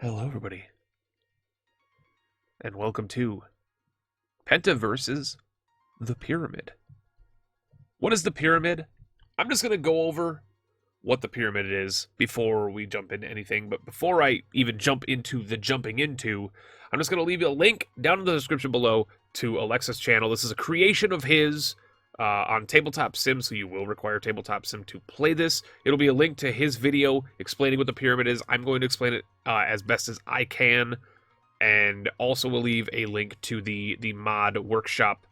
Hello, everybody, and welcome to Penta versus the Pyramid. What is the Pyramid? I'm just going to go over what the Pyramid is before we jump into anything, but before I even jump into the jumping into, I'm just going to leave you a link down in the description below to Alexa's channel. This is a creation of his on Tabletop Sim, so you will require Tabletop Sim to play this. It'll be a link to his video explaining what the Pyramid is. I'm going to explain it as best as I can, and also we'll leave a link to the mod workshop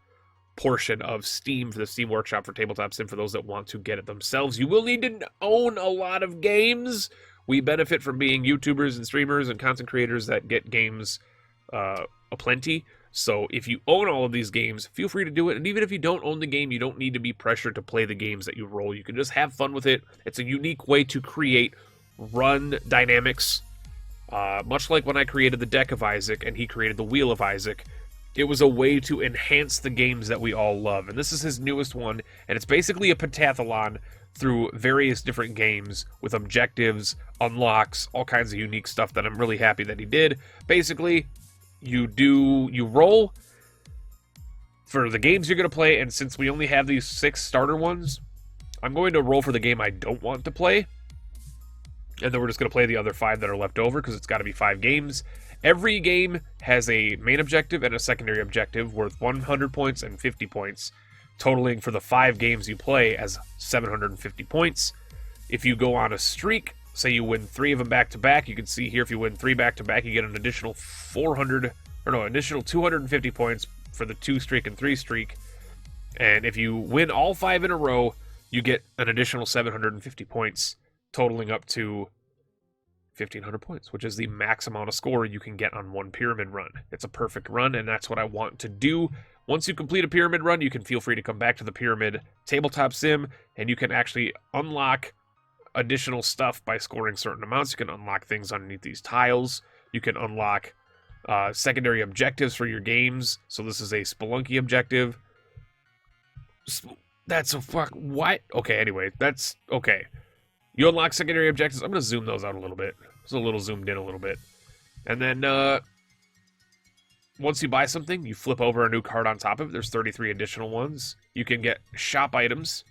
portion of Steam for the Steam Workshop for Tabletop Sim for those that want to get it themselves. You will need to own a lot of games. We benefit from being YouTubers and streamers and content creators that get games aplenty. So if you own all of these games, feel free to do it. And even if you don't own the game, you don't need to be pressured to play the games that you roll. You can just have fun with it. It's a unique way to create run dynamics. Much like when I created the Deck of Isaac and he created the Wheel of Isaac, it was a way to enhance the games that we all love. And this is his newest one, and it's basically a pentathlon through various different games with objectives, unlocks, all kinds of unique stuff that I'm really happy that he did. Basically, you roll for the games you're going to play, and since we only have these 6 starter ones, I'm going to roll for the game I don't want to play, and then we're just going to play the other 5 that are left over, because it's got to be 5 games. Every game has a main objective and a secondary objective worth 100 points and 50 points, totaling for the 5 games you play as 750 points. If you go on a streak, say you win 3 of them back-to-back, you can see here if you win 3 back-to-back, you get an additional additional 250 points for the 2 streak and 3 streak. And if you win all 5 in a row, you get an additional 750 points, totaling up to 1,500 points, which is the max amount of score you can get on one pyramid run. It's a perfect run, and that's what I want to do. Once you complete a pyramid run, you can feel free to come back to the pyramid tabletop sim, and you can actually unlock additional stuff by scoring certain amounts. You can unlock things underneath these tiles. You can unlock secondary objectives for your games. So this is a Spelunky objective. That's a fuck. What? Okay, anyway, that's okay. You unlock secondary objectives. I'm going to zoom those out a little bit. It's a little zoomed in a little bit. And then once you buy something, you flip over a new card on top of it. There's 33 additional ones. You can get shop items,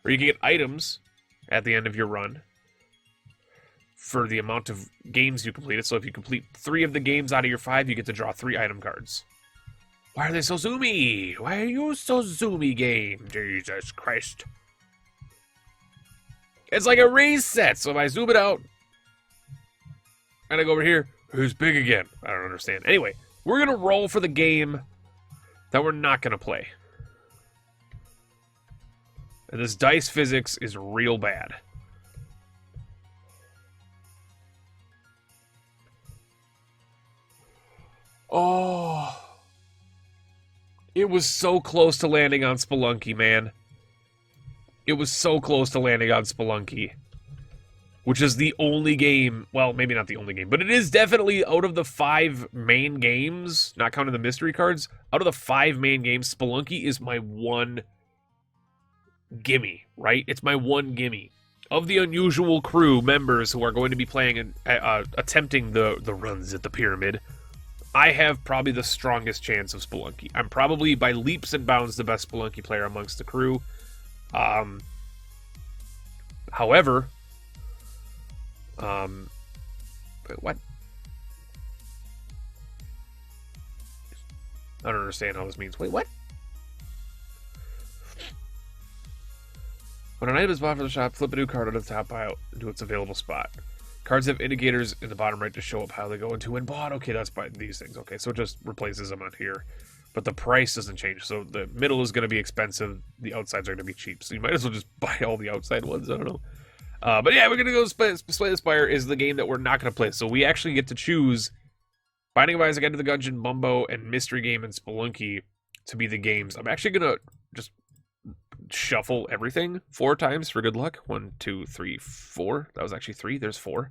or you can get items at the end of your run for the amount of games you completed. So if you complete 3 of the games out of your 5, you get to draw 3 item cards. Why are they so zoomy? Why are you so zoomy, game? Jesus Christ. It's like a reset. So if I zoom it out, and I go over here, who's big again? I don't understand. Anyway, we're going to roll for the game that we're not going to play. And this dice physics is real bad. Oh. It was so close to landing on Spelunky, man. It was so close to landing on Spelunky. Which is the only game, well, maybe not the only game, but it is definitely out of the 5 main games, not counting the mystery cards, out of the 5 main games, Spelunky is my one gimme, right? It's my one gimme. Of the unusual crew members who are going to be playing and attempting the runs at the pyramid, I have probably the strongest chance of Spelunky. I'm probably by leaps and bounds the best Spelunky player amongst the crew. However, wait, what? I don't understand how this means. Wait, what? When an item is bought from the shop, flip a new card out of the top pile into its available spot. Cards have indicators in the bottom right to show up how they go into when bought. Okay, that's by these things. Okay, so it just replaces them on here. But the price doesn't change. So the middle is going to be expensive. The outsides are going to be cheap. So you might as well just buy all the outside ones. I don't know. But yeah, we're going to go Slay the Spire is the game that we're not going to play. So we actually get to choose Binding of Isaac, Enter the Gungeon, Bumbo, and Mystery Game and Spelunky to be the games. I'm actually going to just shuffle everything 4 times for good luck. 1, 2, 3, 4. That was actually 3. There's 4.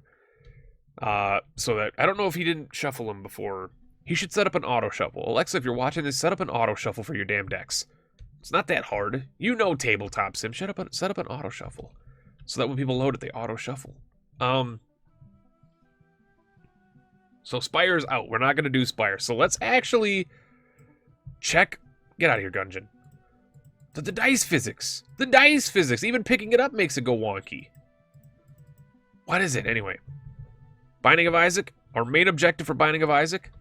So that I don't know if he didn't shuffle them before. He should set up an auto shuffle. Alexa, if you're watching this, set up an auto shuffle for your damn decks. It's not that hard. You know Tabletop Sim. Set up an auto shuffle. So that when people load it, they auto shuffle. So Spire's out. We're not going to do Spire. So let's actually check. Get out of here, Gungeon. The dice physics. The dice physics. Even picking it up makes it go wonky. What is it, anyway? Binding of Isaac. Our main objective for Binding of Isaac.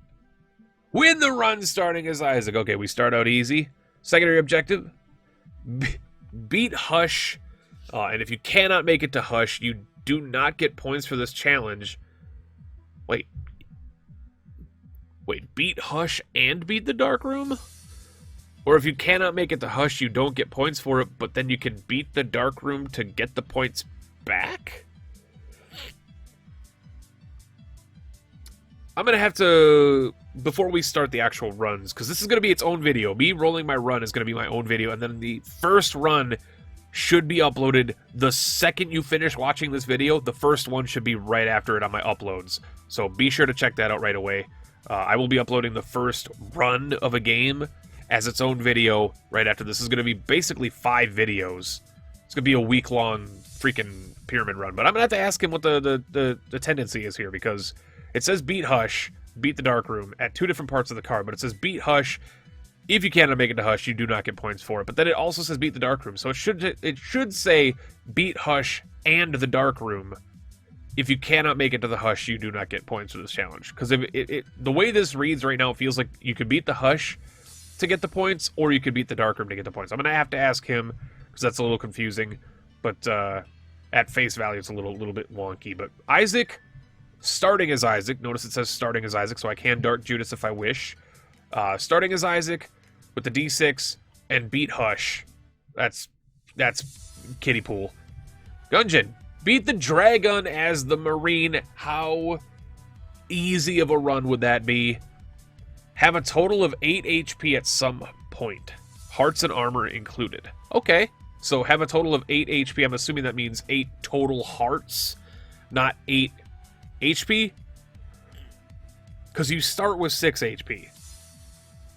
Win the run starting as Isaac. Okay, we start out easy. Secondary objective. Beat Hush. And if you cannot make it to Hush, you do not get points for this challenge. Wait. Beat Hush and beat the Dark Room? Or if you cannot make it to Hush, you don't get points for it, but then you can beat the Dark Room to get the points back? I'm going to have to, before we start the actual runs, because this is going to be its own video. Me rolling my run is going to be my own video, and then the first run should be uploaded the second you finish watching this video. The first one should be right after it on my uploads. So be sure to check that out right away. I will be uploading the first run of a game as its own video right after this. Is going to be basically 5 videos. It's going to be a week-long freaking pyramid run. But I'm going to have to ask him what the tendency is here, because it says beat Hush, beat the Dark Room at 2 different parts of the card, but it says beat Hush. If you cannot make it to Hush, you do not get points for it. But then it also says beat the Dark Room. So it should say beat Hush and the Dark Room. If you cannot make it to the Hush, you do not get points for this challenge. Because the way this reads right now, it feels like you could beat the Hush to get the points, or you could beat the Dark Room to get the points. I'm going to have to ask him, because that's a little confusing. But at face value, it's a little bit wonky. But Isaac, starting as Isaac. Notice it says starting as Isaac, so I can Dark Judas if I wish. Starting as Isaac with the D6 and beat Hush. That's kiddie pool. Gungeon, beat the Dragon as the Marine. How easy of a run would that be? Have a total of 8 HP at some point. Hearts and armor included. Okay, so have a total of 8 HP. I'm assuming that means 8 total hearts, not 8 HP. Because you start with 6 HP.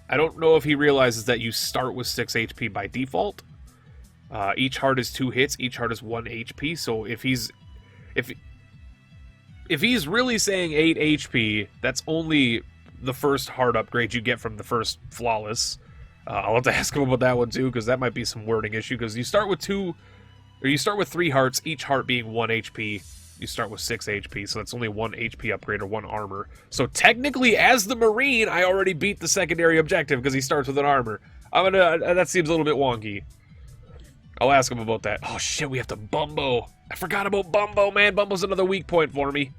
I don't know if he realizes that you start with 6 HP by default. Each heart is 2 hits. Each heart is 1 HP. So if he's really saying 8 HP, that's only the first heart upgrade you get from the first Flawless. I'll have to ask him about that one too, because that might be some wording issue. Because you start with 3 hearts, each heart being 1 HP. You start with 6 HP, so that's only 1 HP upgrade or 1 armor. So technically, as the Marine, I already beat the secondary objective because he starts with an armor. That seems a little bit wonky. I'll ask him about that. Oh shit, we have to Bumbo. I forgot about Bumbo, man. Bumbo's another weak point for me.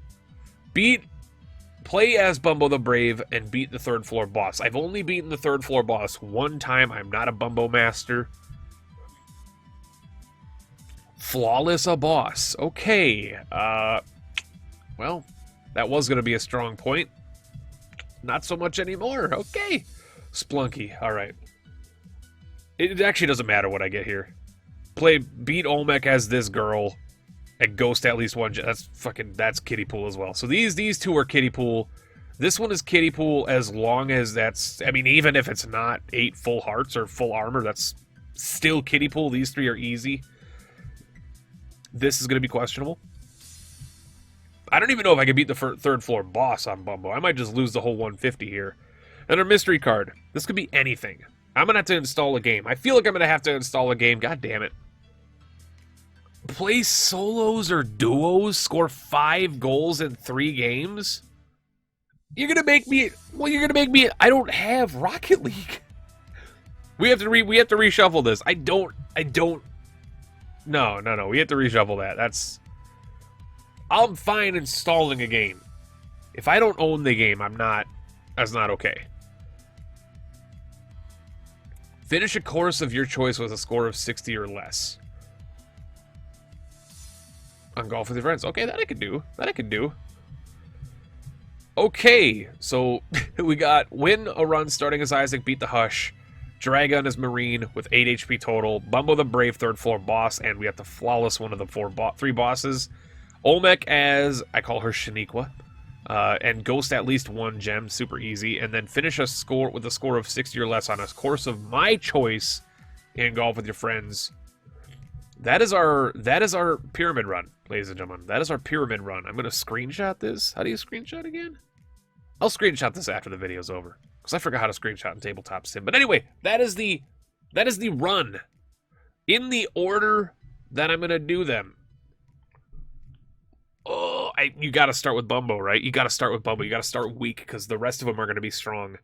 Play as Bumbo the Brave and beat the 3rd floor boss. I've only beaten the 3rd floor boss one time. I'm not a Bumbo master. Flawless a boss. Okay. Well, that was going to be a strong point. Not so much anymore. Okay. Splunky. All right. It actually doesn't matter what I get here. Beat Olmec as this girl and ghost at least one. That's kiddie pool as well. So these two are kiddie pool. This one is kiddie pool as long as that's, I mean, even if it's not 8 full hearts or full armor, that's still kiddie pool. These 3 are easy. This is going to be questionable. I don't even know if I can beat the 3rd floor boss on Bumbo. I might just lose the whole 150 here. And a mystery card. This could be anything. I'm going to have to install a game. I feel like I'm going to have to install a game. God damn it. Play solos or duos, score 5 goals in 3 games? You're going to make me... Well, you're going to make me... I don't have Rocket League. We have to reshuffle this. I don't... No. We have to reshuffle that. I'm fine installing a game. If I don't own the game, that's not okay. Finish a course of your choice with a score of 60 or less. On Golf with Your Friends. Okay, that I can do. Okay, so we got win a run starting as Isaac, beat the Hush. Dragon as Marine with 8 HP total. Bumbo the Brave 3rd floor boss, and we have the Flawless one of the 3 bosses. Olmec as, I call her Shaniqua. And Ghost at least 1 gem, super easy. And then finish a score with a score of 60 or less on a course of my choice in Golf with Your Friends. That is our pyramid run, ladies and gentlemen. That is our pyramid run. I'm going to screenshot this. How do you screenshot again? I'll screenshot this after the video's over, because I forgot how to screenshot in Tabletop Sim. But anyway, that is the run. In the order that I'm going to do them. Oh, you got to start with Bumbo, right? You got to start with Bumbo. You got to start weak, because the rest of them are going to be strong.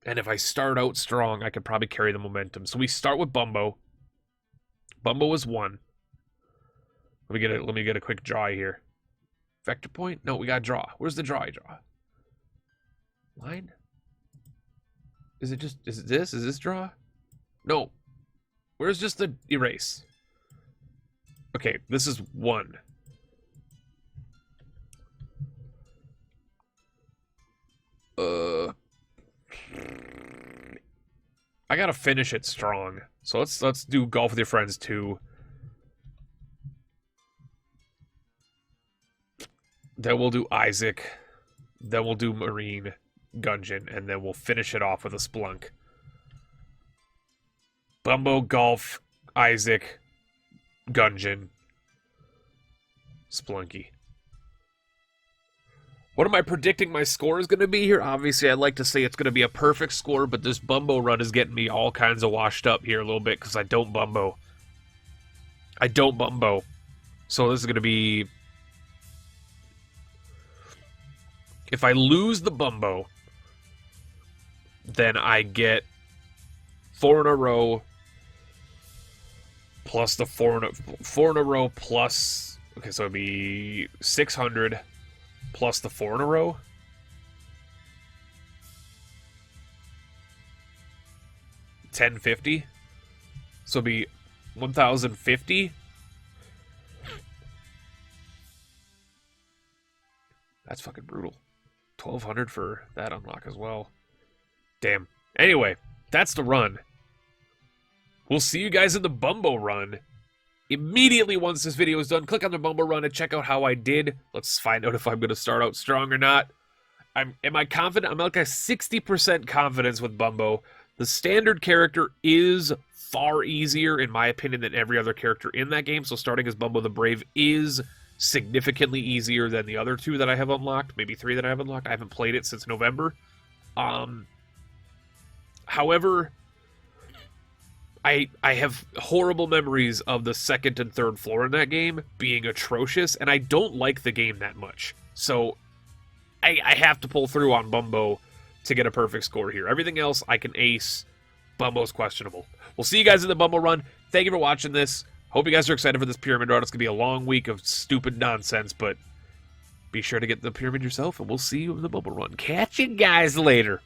And if I start out strong, I could probably carry the momentum. So we start with Bumbo. Bumbo is 1. Let me get a quick draw here. Vector point? No, we got draw. Where's the draw? Line? Is it this? Is this draw? No. Where's just the erase? Okay, this is 1. I gotta finish it strong. So let's do Golf with Your Friends 2. Then we'll do Isaac. Then we'll do Marine Gungeon, and then we'll finish it off with a Splunk. Bumbo, Golf, Isaac, Gungeon, Splunky. What am I predicting my score is going to be here? Obviously, I'd like to say it's going to be a perfect score, but this Bumbo run is getting me all kinds of washed up here a little bit because I don't Bumbo. So this is going to be... If I lose the Bumbo, then I get 4 in a row plus the 4 in a row plus... Okay, so it'd be 600... plus the 4 in a row. $10.50. So it'll be $1,050. That's fucking brutal. $1,200 for that unlock as well. Damn. Anyway, that's the run. We'll see you guys in the Bumbo run. Immediately once this video is done, click on the Bumbo run and check out how I did. Let's find out if I'm going to start out strong or not. Am I confident? I'm like a 60% confidence with Bumbo. The standard character is far easier, in my opinion, than every other character in that game. So starting as Bumbo the Brave is significantly easier than the other 2 that I have unlocked. Maybe 3 that I have unlocked. I haven't played it since November. However... I have horrible memories of the 2nd and 3rd floor in that game being atrocious, and I don't like the game that much. So I have to pull through on Bumbo to get a perfect score here. Everything else I can ace. Bumbo's questionable. We'll see you guys in the Bumbo run. Thank you for watching this. Hope you guys are excited for this pyramid run. It's going to be a long week of stupid nonsense, but be sure to get the pyramid yourself, and we'll see you in the Bumbo run. Catch you guys later.